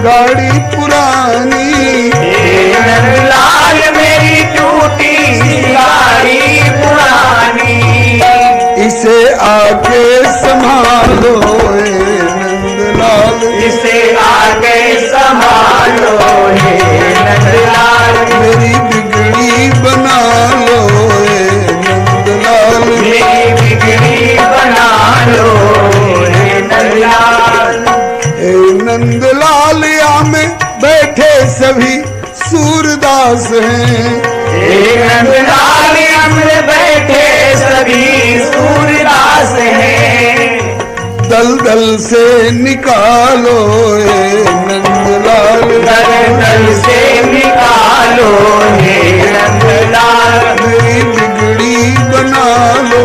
गाड़ी पुरानी। नंदलाल मेरी टूटी सी गाड़ी पुरानी, इसे आके संभालो नंदलाल, इसे आगे संभालो हे नंदलाल, मेरी बिगड़ी बना लो नंदलाल, मेरी बिगड़ी बना लो हे नंदलाल। हे नंदलाल में बैठे सभी सूरदास हैं। हे नंदलाल में बैठे सभी सूरदास हैं, दलदल से निकालो नंदलाल, दलदल से निकालो हे नंदलाल, मेरी बिगड़ी बना लो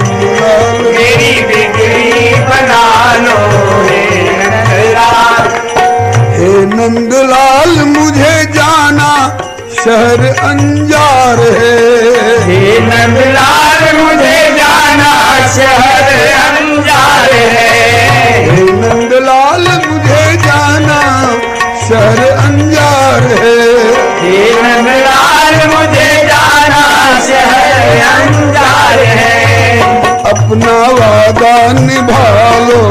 नंदलाल, मेरी बिगड़ी बना लो हे नंदलाल। हे नंदलाल मुझे जाना शहर अंजार है। हे नंदलाल मुझे जाना शहर अंजार है, हे नंदलाल मुझे जाना शहर अंजार है। हे नंदलाल मुझे जाना शहर अंजार है, अपना वादा निभा लो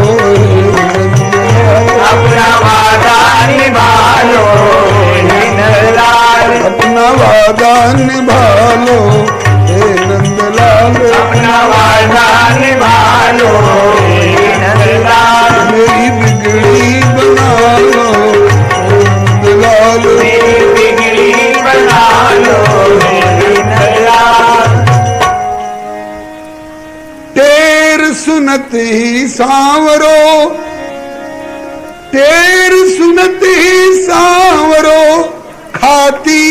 अपना वादा निभा लो हे नंदलाल, अपना वादा निभा लो हे नंदलाल, अपना वादा निभा लो हे नंदलाल, मेरी बिगड़ी बना लो नंदलाल, मेरी बिगड़ी बना लो हे नंदलाल। टेर सुनत ही सांवरो, टेर सुनत ही सांवरो खाती,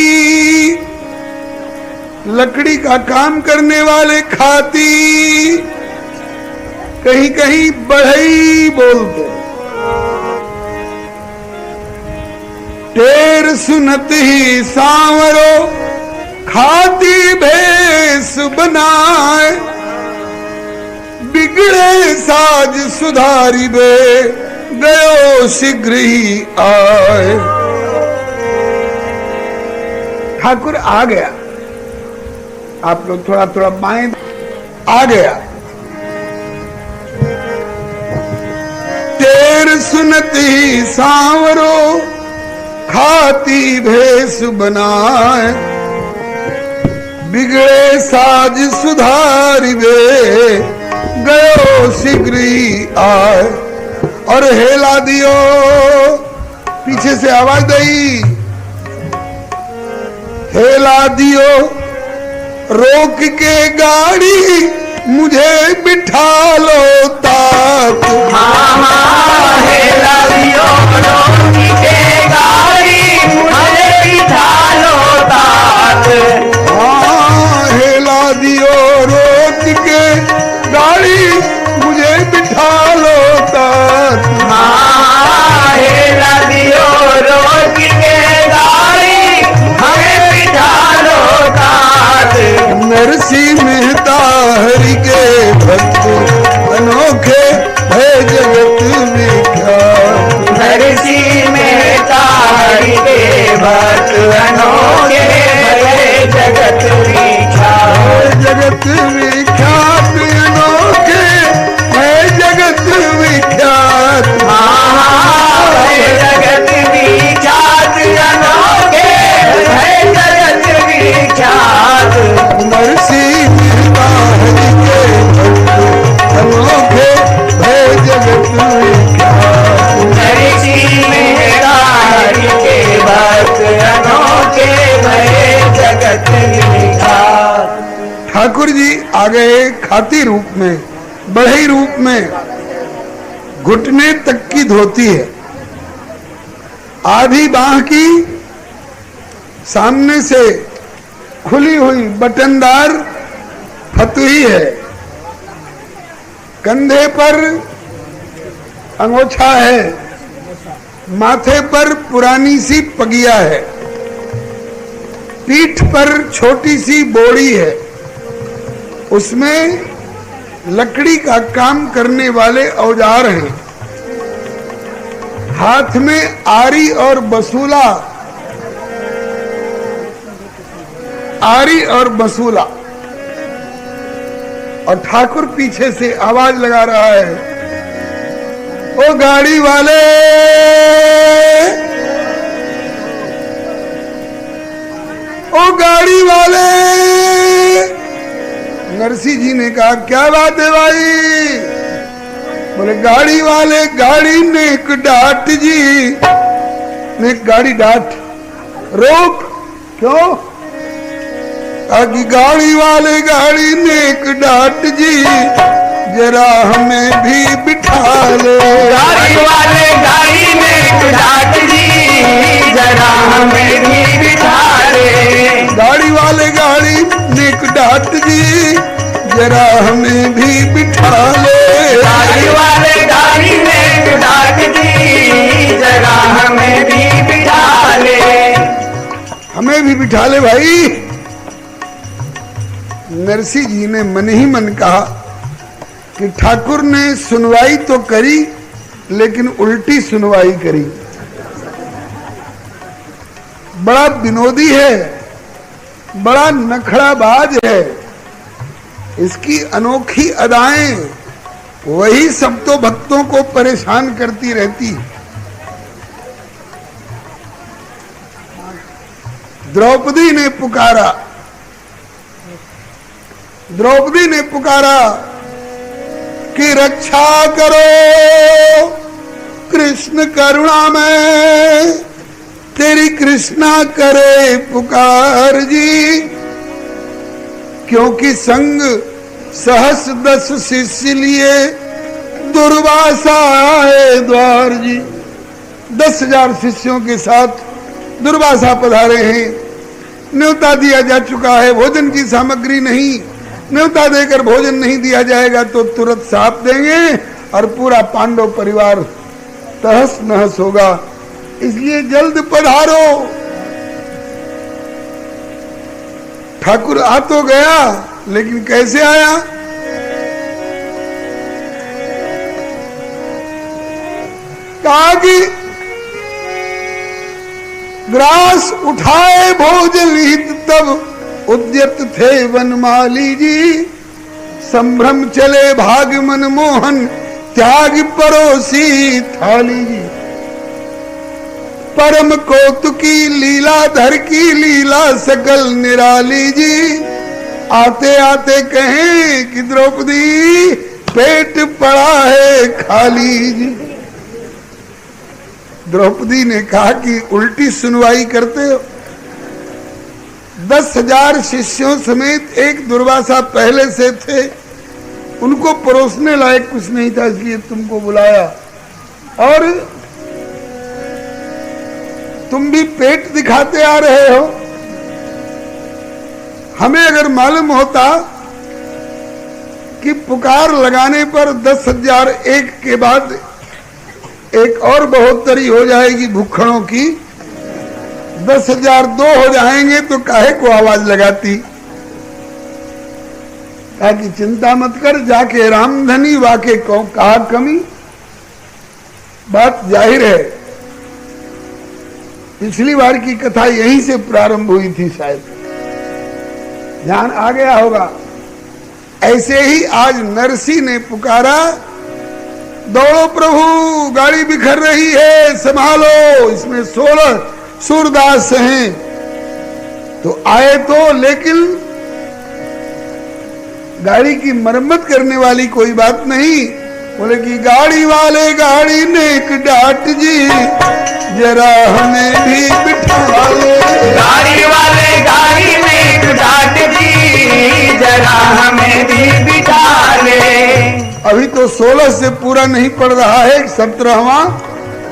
लकड़ी का काम करने वाले खाती, कहीं कहीं बढ़ई बोलते। टेर सुनत ही सांवरो खाती भेस बनाए, बिगड़े साज सुधारी बे गयो शीघ्र ही आए। ठाकुर आ गया, आप लोग थोड़ा थोड़ा बाएं, आ गया। टेर सुनत ही सांवरो खाती भेस बनाए, बिगड़े साज सुधारी बे गयो शीघ्र ही आए। और हेला दियो, पीछे से आवाज दई, हेला दियो रोक के गाड़ी मुझे बिठा लो तात। हेला दियो रोक के गाड़ी मुझे बिठा लो तात, हेला दियो रोक के गाड़ी मुझे बिठा लो तात। हेला दियो रोक के गाड़ी हमें बिठा लो तात। नरसी मेहता हरि के भक्त अनोखे है जगत विख्यात। नरसी मेहता हरि के भक्त अनोखे है जगत विख्यात, जगत विख्यात अनोखे है जगत विख्यात। जगत विख्यात अनोखे है जगत विख्यात। नरसी मेहता हरि के भक्त अनोखे है जगत विख्यात। नरसी मेहता हरि के भक्त अनोखे है जगत विख्यात। ठाकुर जी आ गए खाती रूप में, बढ़ई रूप में, घुटने तक की धोती है, आधी बाह की सामने से खुली हुई बटनदार फतुही है, कंधे पर अंगोछा है, माथे पर पुरानी सी पगिया है, पीठ पर छोटी सी बोड़ी है, उसमें लकड़ी का काम करने वाले औजार हैं। हाथ में आरी और बसूला, आरी और बसूला, और ठाकुर पीछे से आवाज लगा रहा है, ओ गाड़ी वाले, ओ गाड़ी वाले। नरसिंह जी ने कहा क्या बात है भाई? बोले गाड़ी वाले, गाड़ी ने एक डांट जी, ने गाड़ी डांट, रोक। क्यों? कि गाड़ी वाले, गाड़ी ने एक डांट जी, जरा हमें भी बिठा ले। गाड़ी वाले, गाड़ी ने एक डांट जी, जरा हमें भी बिठा ले। गाड़ी वाले, गाड़ी ने एक डांट जी, जरा हमें भी बिठा ले। गाड़ी वाले, गाड़ी ने एक डांट जी, जरा हमें भी बिठा ले। हमें भी बिठा ले भाई। नरसिंह जी ने मन ही मन कहा कि ठाकुर ने सुनवाई तो करी, लेकिन उल्टी सुनवाई करी। बड़ा विनोदी है, बड़ा नखड़ाबाज है, इसकी अनोखी अदाएं वही सब तो भक्तों को परेशान करती रहती। द्रौपदी ने पुकारा, द्रौपदी ने पुकारा कि रक्षा करो कृष्ण करुणा में, तेरी कृष्णा करे पुकार जी। क्योंकि संग सहस 10 शिष्य लिए दुर्वासा आए द्वार जी। 10,000 शिष्यों के साथ दुर्वासा पधारे हैं। न्योता दिया जा चुका है, भोजन की सामग्री नहीं। न्योता देकर भोजन नहीं दिया जाएगा तो तुरंत साप देंगे और पूरा पांडव परिवार तहस नहस होगा, इसलिए जल्द पधारो। ठाकुर आ तो गया, लेकिन कैसे आया? कहा कि ग्रास उठाए भोजन हित, तब उद्यत थे वनमाली जी। संभ्रम चले भाग मनमोहन, त्याग परोसी थाली जी। परम कौतुकी लीलाधर की लीला सकल निराली जी। आते आते कहें कि द्रौपदी पेट पड़ा है खाली जी। द्रौपदी ने कहा कि उल्टी सुनवाई करते हो। 10,000 शिष्यों समेत एक दुर्वासा पहले से थे, उनको परोसने लायक कुछ नहीं था, इसलिए तुमको बुलाया, और तुम भी पेट दिखाते आ रहे हो। हमें अगर मालूम होता कि पुकार लगाने पर 10,000 एक के बाद एक और बढ़ोतरी हो जाएगी भूखड़ों की, 10,000 2 हो जाएंगे, तो काहे को आवाज लगाती। कहा कि चिंता मत कर, जाके रामधनी वाके को कहा कमी। बात जाहिर है, पिछली बार की कथा यहीं से प्रारंभ हुई थी, शायद ध्यान आ गया होगा। ऐसे ही आज नरसिंह ने पुकारा, दौड़ो प्रभु, गाड़ी बिखर रही है, संभालो। इसमें 16 सूरदास हैं, तो आए तो, लेकिन गाड़ी की मरम्मत करने वाली कोई बात नहीं। बोले कि गाड़ी वाले, गाड़ी ने एक डांट जी, जरा हमें भी बिठा ले। गाड़ी वाले, गाड़ी ने एक डांट जी, जरा हमें भी बिठा ले। अभी तो 16 से पूरा नहीं पड़ रहा है, 17वां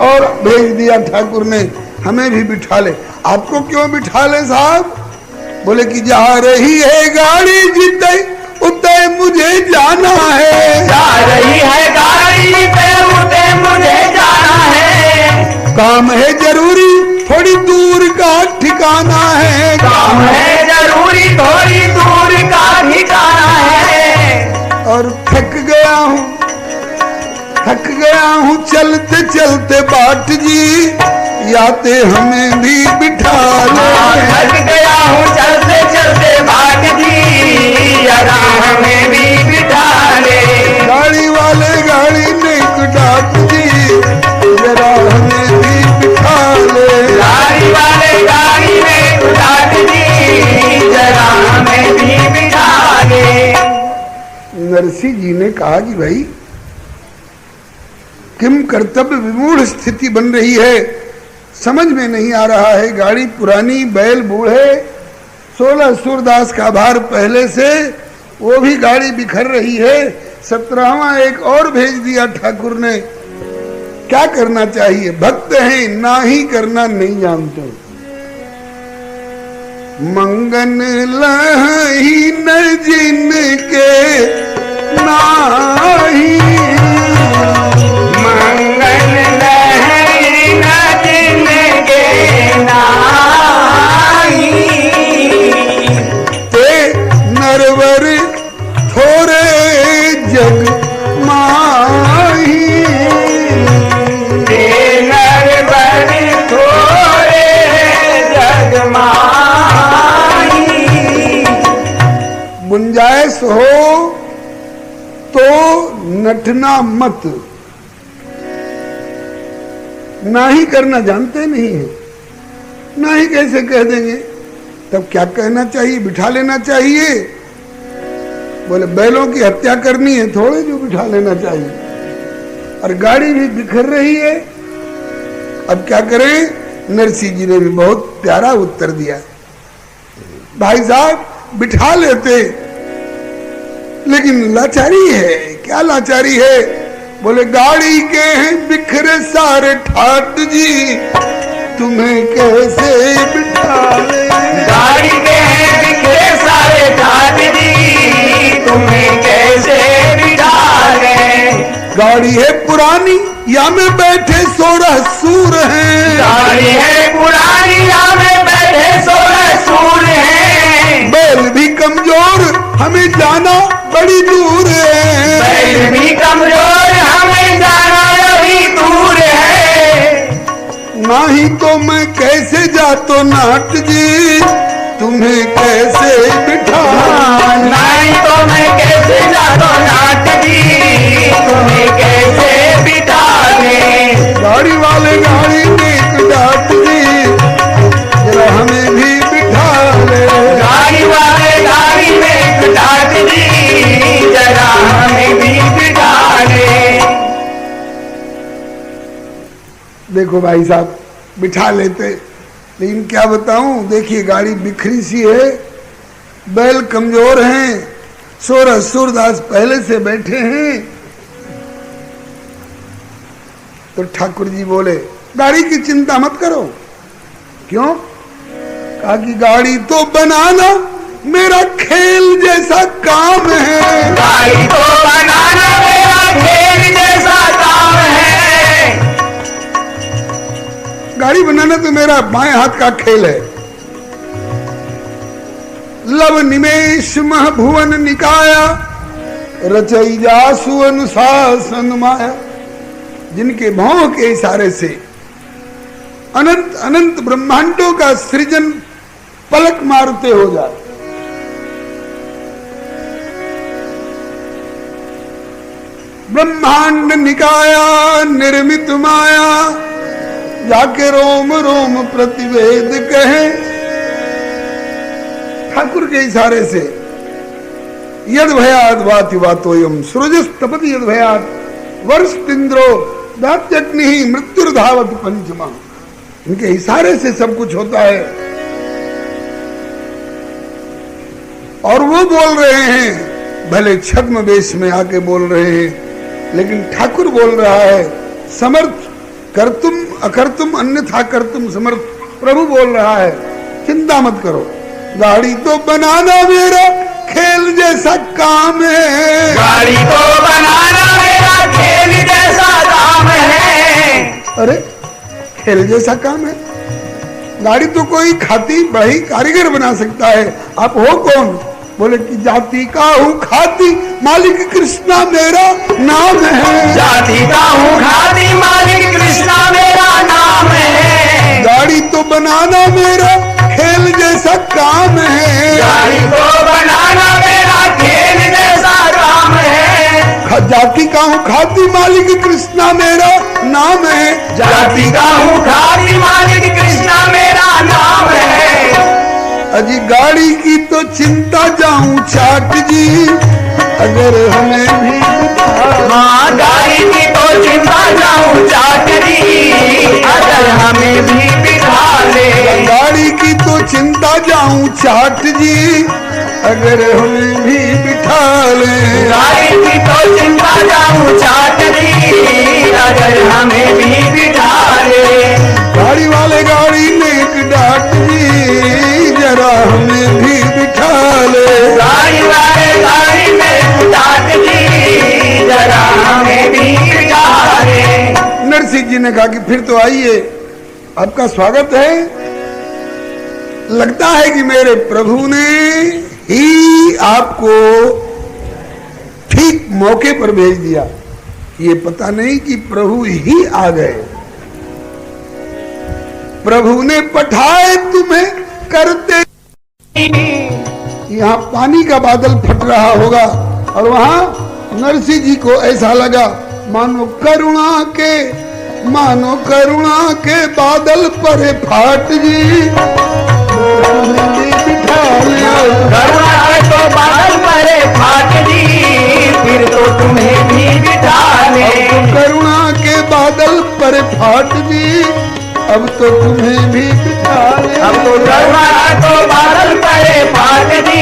और भेज दिया ठाकुर ने, हमें भी बिठा ले। आपको क्यों बिठा ले साहब? बोले कि जा रही है गाड़ी जिते उते मुझे जाना है। जा रही है गाड़ी पे उते मुझे जाना है। काम है जरूरी, थोड़ी दूर का ठिकाना है। काम है जरूरी, थोड़ी दूर का ठिकाना है। और थक गया हूँ चलते चलते चलते बाट जी, याते हमें भी बिठा ले। थक गया हूँ चलते चलते बाट जी, जरा हमें भी बिठा ले। गाड़ी वाले गाड़ी नेक डाट जी, जरा हमें भी बिठा ले। गाड़ी वाले गाड़ी में डाट जी, जरा हमें भी बिठा ले। नरसिंह जी ने कहा कि भाई किम कर्तव्य विमूढ़ स्थिति बन रही है, समझ में नहीं आ रहा है। गाड़ी पुरानी, बैल बूढ़े, 16 सूरदास का भार पहले से, वो भी गाड़ी बिखर रही है। 17वां एक और भेज दिया ठाकुर ने। क्या करना चाहिए? भक्त हैं, ना ही करना नहीं जानते। मंगन लही न जिनके नाही, मंगल लहरी न जिनके नाही, ते नरवर थोरे जग माही। ते नरवर थोरे जग माही। गुंजाइश हो तो नटना मत, ना ही करना जानते नहीं है, ना ही कैसे कह देंगे। तब क्या कहना चाहिए? बिठा लेना चाहिए। बोले बैलों की हत्या करनी है, थोड़े जो बिठा लेना चाहिए। और गाड़ी भी बिखर रही है, अब क्या करें? नरसिंह जी ने भी बहुत प्यारा उत्तर दिया। भाई साहब बिठा लेते, लेकिन लाचारी है। क्या लाचारी है? बोले गाड़ी के हैं बिखरे सारे ठाट जी, तुम्हें कैसे बिठा ले। गाड़ी के हैं बिखरे सारे ठाट जी, तुम्हें कैसे बिठा ले। गाड़ी है पुरानी, या में बैठे 16 सूर हैं। गाड़ी है पुरानी, या में बैठे 16 सूर हैं। बैल भी कमजोर, हमें जाना बड़ी दूर है। बैल भी कमजोर, हमें जाना अभी दूर है। नहीं तो मैं कैसे जातो नाट जी, तुम्हें कैसे बिठा। नहीं तो मैं कैसे जातो नाट जी, तुम्हें कैसे बिठा ले। गाड़ी वाले गाड़ी नेक डाट जी, जरा हमें भी बिठा ले। गाड़ी वाले गाड़ी में डाट जी, जरा हमें भी बिठा ले। देखो भाई साहब बिठा लेते, लेकिन क्या बताऊं, देखिए गाड़ी बिखरी सी है, बैल कमजोर हैं, 16 सूरदास पहले से बैठे हैं। तो ठाकुर जी बोले गाड़ी की चिंता मत करो। क्यों? कहा कि गाड़ी तो बनाना मेरा खेल जैसा काम है। गाड़ी तो बनाना मेरा खेल जैसा काम है। गाड़ी बनाना तो मेरा बाएं हाथ का खेल है। लव निमेश मह भुवन निकाया, रचई जासु अनुशासन माया। जिनके भावों के इशारे से अनंत अनंत ब्रह्मांडों का सृजन पलक मारते हो जाए। ब्रह्मांड निकाया निर्मित माया, जाके रोम रोम प्रतिवेद कहे। ठाकुर के इशारे से यद भयाद वाति वातोयम सृजस्तपति यद भयाद वर्ष तिंद्रो दात्यग्नि मृत्युर्धावत पंचमा। इनके इशारे से सब कुछ होता है। और वो बोल रहे हैं, भले छद्म वेश में आके बोल रहे हैं, लेकिन ठाकुर बोल रहा है समर्थ, कर्तुम अकर्तुम अन्यथा कर्तुम समर्थ। प्रभु बोल रहा है चिंता मत करो, गाड़ी तो बनाना मेरा खेल जैसा काम है। गाड़ी तो बनाना मेरा खेल जैसा काम है। अरे खेल जैसा काम है? गाड़ी तो कोई खाती बढ़ी कारीगर बना सकता है, आप हो कौन? बोले कि जाति का हूँ खाती मालिक कृष्णा मेरा नाम है। जाति का हूँ खाती मालिक कृष्णा मेरा नाम है। गाड़ी तो बनाना मेरा खेल जैसा काम है। गाड़ी को बनाना मेरा खेल जैसा काम है। जाति का हूँ खाती मालिक कृष्णा मेरा नाम है। जाति का हूँ खाती मालिक कृष्णा मेरा नाम है। अजी गाड़ी की तो चिंता जाऊं चाट जी अगर हमें भी हाँ गाड़ी की तो चिंता जाऊं चाट जी अगर हमें भी बिठा ले। गाड़ी की तो चिंता जाऊं चाट जी अगर हमें भी बिठा ले। गाड़ी की तो चिंता जाऊं चाट जी अगर हमें भी बिठा ले। गाड़ी वाले गाड़ी ने एक डांट जी जरा हमें भी बिठा ले। गाड़ी वाले गाड़ी में डांट जी जरा हमें भी बिठा ले। नरसिंह जी ने कहा कि फिर तो आइए, आपका स्वागत है। लगता है कि मेरे प्रभु ने ही आपको ठीक मौके पर भेज दिया। ये पता नहीं कि प्रभु ही आ गए। प्रभु ने पठाए तुम्हें करते। यहाँ पानी का बादल फट रहा होगा और वहां नरसिंह जी को ऐसा लगा मानो करुणा के बादल पर फाट जी बिठा लिया। करुणा तो बादल परे फाट जी फिर तो तुम्हें भी बिठा ले। करुणा के बादल पर फाट जी अब तो तुम्हें भी बिठा ले। अब तो करुणा तो बादल परे फाट जी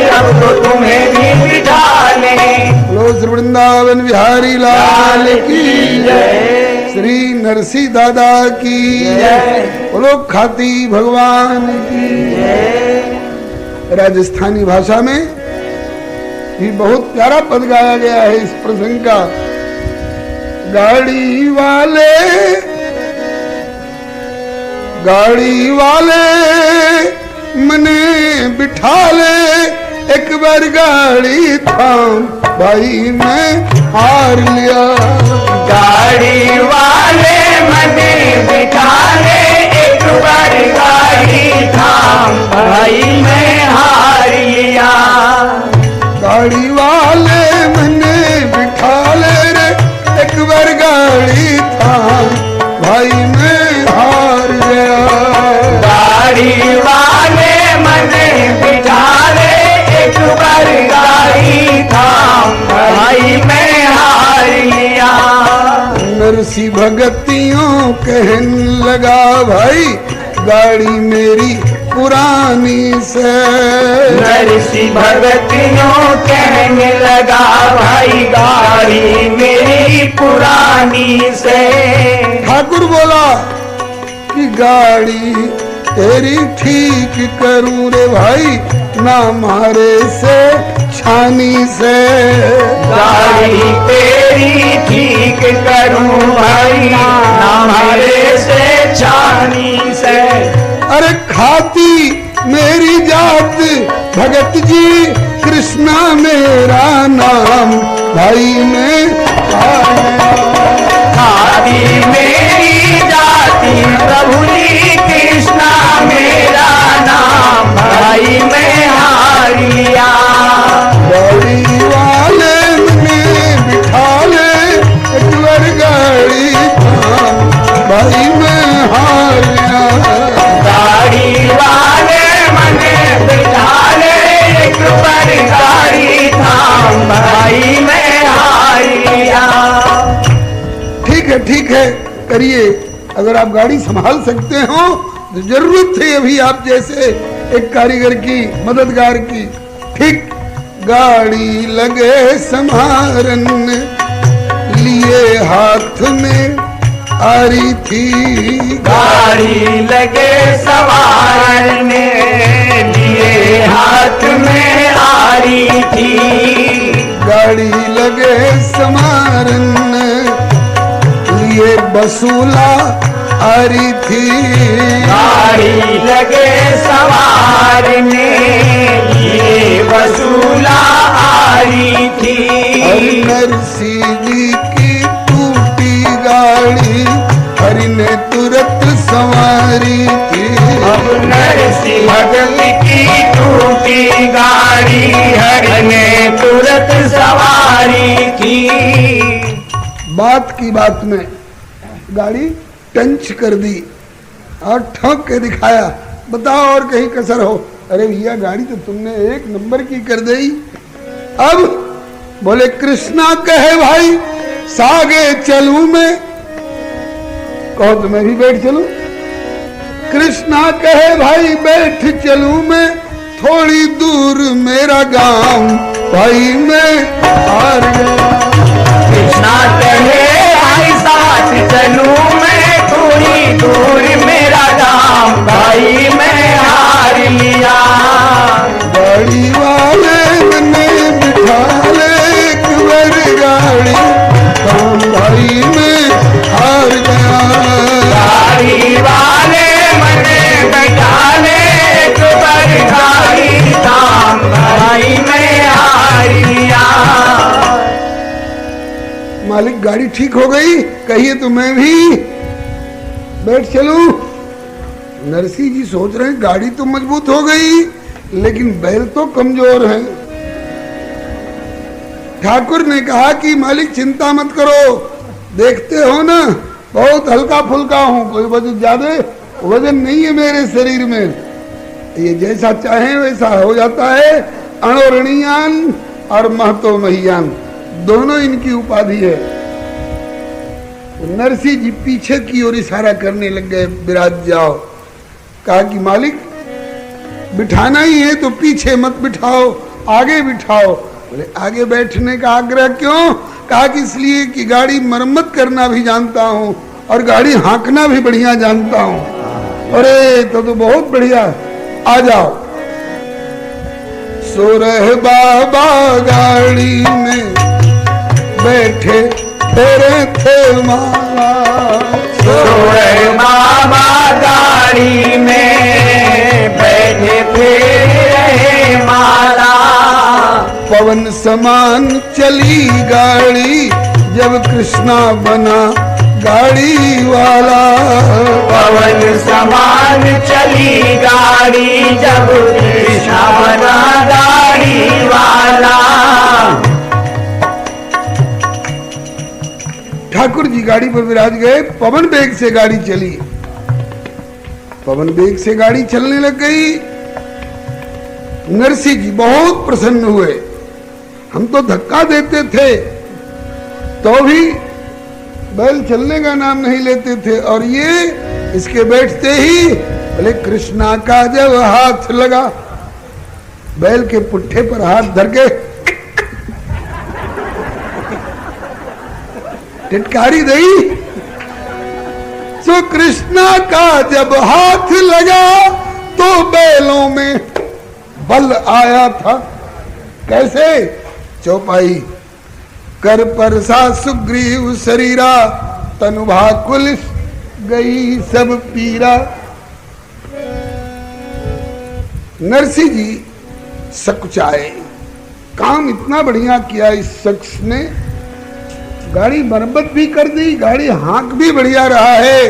अब तो तुम्हें भी बिठा ले। बोलो श्री वृंदावन बिहारी लाल की जय। श्री नरसिंह दादा की जय। बोलो खाती भगवान की जय। राजस्थानी भाषा में भी बहुत प्यारा पद गाया गया है इस प्रसंग का। गाड़ी वाले मने बिठा ले एक बार गाड़ी थाम भाई मैं हार लिया। गाड़ी वाले मने बिठा ले एक बार गाड़ी थाम भाई मैं हार लिया। गाड़ी वाले मने बिठा ले रे एक बार गाड़ी थाम भाई मैं हार गया। गाड़ी वाले मने बिठा ले एक बार गाड़ी थाम भाई मैं हार लिया। नरसिंह भगतियों कहने लगा भाई गाड़ी मेरी पुरानी से। नरसिंह भगतियों कहने लगा भाई गाड़ी मेरी पुरानी से। ठाकुर बोला कि गाड़ी तेरी ठीक करूं रे भाई ना मारे से छानी से। गाड़ी तेरी ठीक करूं भाई ना मारे से छानी से। अरे खाती मेरी जात भगत जी कृष्णा मेरा नाम भाई मैं खाती मेरी जाति प्रभु जी कृष्णा मेरा नाम भाई मैं हार लिया। गाड़ी वाले ने बिठा ले एक बार गाड़ी थाम भाई मैं हार लिया। गाड़ी वाले मने बिठा ले एक बार गाड़ी थाम भाई मैं हार लिया। ठीक है करिए। अगर आप गाड़ी संभाल सकते हो तो जरूरत थी अभी आप जैसे एक कारीगर की मददगार की। ठीक गाड़ी लगे संभारन लिए हाथ में आ रही थी। गाड़ी लगे सवारने लिए हाथ में आ रही थी। गाड़ी लगे संभारन लिए बसूला आरी थी। गाड़ी लगे सवारने ये वसूला आरी थी। और नरसिंह जी की टूटी गाड़ी हरि ने तुरंत संवारी थी। अब नरसिंह भगत की टूटी गाड़ी हरि ने तुरंत सवारी थी। बात की बात में गाड़ी टंच कर दी और ठोक के दिखाया, बताओ और कहीं कसर हो। अरे भैया गाड़ी तो तुमने एक नंबर की कर दी। अब बोले कृष्णा कहे भाई सागे चलूं मैं, कहो तो मैं भी बैठ चलूं। कृष्णा कहे भाई बैठ चलूं मैं, थोड़ी दूर मेरा गांव भाई मैं हार गया। कृष्णा कहे भाई साथ चलूं मैं, थोड़ी दूर मेरा गांव भाई मैं हार लिया। गाड़ी वाले ने बिठा ले एक बार गाड़ी, काम भाई में हार गया। गाड़ी वाले मने बैठा ले एक बार गाड़ी, काम भाई मैं हार लिया। मालिक गाड़ी ठीक हो गई, कहिए तो मैं भी बैठ चलूं। नरसिंह जी सोच रहे हैं गाड़ी तो मजबूत हो गई लेकिन बैल तो कमजोर है। ठाकुर ने कहा कि मालिक चिंता मत करो, देखते हो ना बहुत हल्का फुल्का हूं, कोई वजन ज्यादा वजन नहीं है मेरे शरीर में। ये जैसा चाहे वैसा हो जाता है। अणोरणीयान और महतो महियान दोनों इनकी उपाधि है। नरसिंह जी पीछे की ओर इशारा करने लग गए, विराज जाओ। कहा कि मालिक बिठाना ही है तो पीछे मत बिठाओ, आगे बिठाओ। बोले आगे बैठने का आग्रह क्यों? कहा कि इसलिए कि गाड़ी मरम्मत करना भी जानता हूं और गाड़ी हाँकना भी बढ़िया जानता हूं। अरे तो बहुत बढ़िया, आ जाओ। सो रहे बाबा गाड़ी में बैठे तेरे थे माला। सोए बाबा गाड़ी में बैठे थे माला। पवन समान चली गाड़ी जब कृष्णा बना गाड़ी वाला। पवन समान चली गाड़ी जब कृष्णा बना गाड़ी वाला। ठाकुर जी गाड़ी पर विराज गए, पवन वेग से गाड़ी चली। पवन वेग से गाड़ी चलने लग गई। नरसिंह जी बहुत प्रसन्न हुए। हम तो धक्का देते थे तो भी बैल चलने का नाम नहीं लेते थे, और ये इसके बैठते ही बोले कृष्णा का जब हाथ लगा, बैल के पुट्ठे पर हाथ धर के टिटकारी दई। सो कृष्णा का जब हाथ लगा तो बैलों में बल आया था। कैसे? चौपाई कर परसा सुग्रीव शरीरा, तनुभा कुलिस गई सब पीरा। नरसिंह जी सकुचाए, काम इतना बढ़िया किया इस शख्स ने, गाड़ी मरम्मत भी कर दी, गाड़ी हाँक भी बढ़िया रहा है,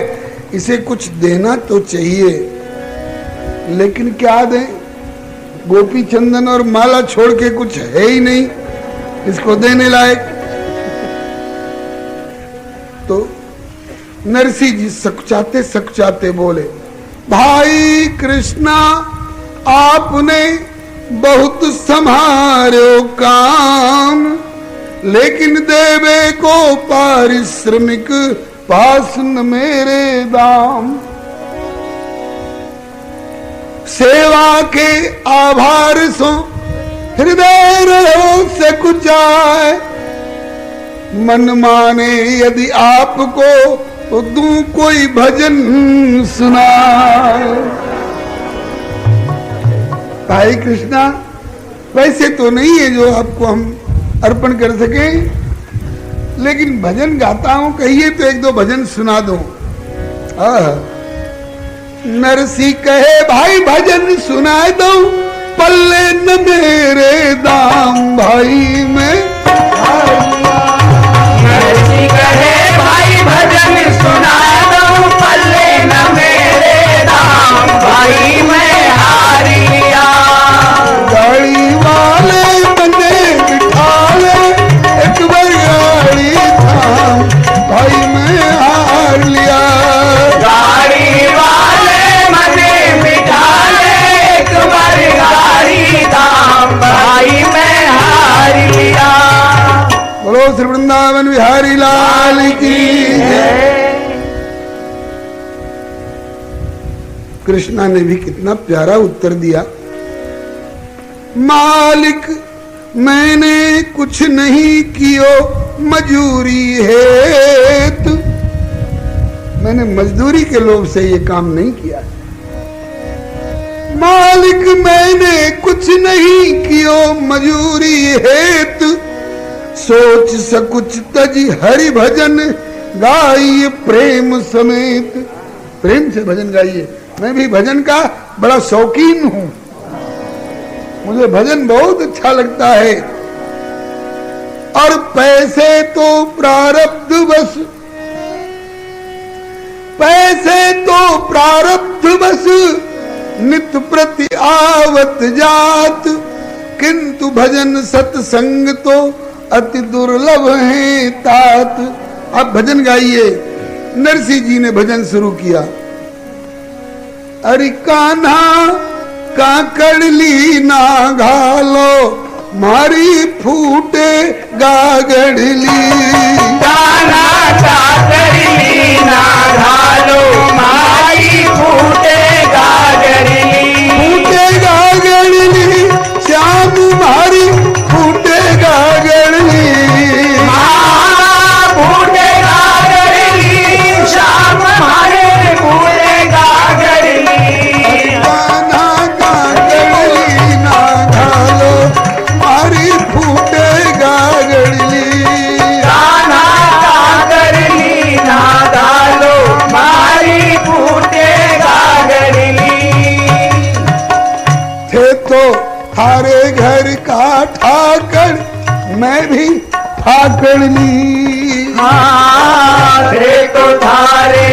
इसे कुछ देना तो चाहिए। लेकिन क्या दें? गोपी चंदन और माला छोड़ के कुछ है ही नहीं इसको देने लायक। तो नरसिंह जी सकुचाते सकुचाते बोले, भाई कृष्णा आपने बहुत संभारो काम, लेकिन देवे को पारिश्रमिक पास न मेरे दाम। सेवा के आभार सो हृदय रहो से कुचाए, मन माने यदि आपको तो दूं कोई भजन सुनाए। भाई कृष्णा वैसे तो नहीं है जो आपको हम अर्पण कर सके, लेकिन भजन गाता हूं, कहिए तो एक दो भजन सुना दो। नरसी कहे भाई भजन सुना दो, पल्ले न मेरे दाम भाई मैं नरसी कहे भाई भजन सुना दो, पल्ले न मेरे दाम भाई मैं हारिया। गाड़ी वाले मने बिठा ले, एक बार गाड़ी थाम भाई मैं हार लिया। गाड़ी वाले मने बिठा ले, एक बार गाड़ी थाम भाई मैं हार लिया। बोलो श्री वृंदावन बिहारी लाल की जय। कृष्णा ने भी कितना प्यारा उत्तर दिया। मालिक मैंने कुछ नहीं कियो मजूरी हेतु, मैंने मजदूरी के लोभ से ये काम नहीं किया। मालिक मैंने कुछ नहीं कियो मजूरी हेतु, सोच सकुच तजी हरि भजन गाइए प्रेम समेत। प्रेम से भजन गाइए। मैं भी भजन का बड़ा शौकीन हूं, मुझे भजन बहुत अच्छा लगता है। और पैसे तो प्रारब्ध बस, पैसे तो प्रारब्ध बस नित प्रति आवत जात, किंतु भजन सत्संग तो अति दुर्लभ है तात। अब भजन गाइए। नरसी जी ने भजन शुरू किया। अरे कान्हा काकड़ली ना घालो, मारी फूटे गागड़ली। कान्हा काकड़ली ना घालो, मारी फूटे गागड़ली। फूटे गागड़ली श्याम मारी फूटे गागड़ली। फूटे गागड़ली श्याम मारे फूटे गागड़ली। कान्हा काकड़ली ना घालो, मारी फूटे गागड़ली। कान्हा काकड़ली ना घालो, मारी फूटे गागड़ली। थे तो थारे घर का ठाकर, मैं भी ठाकर ली। थे तो थारे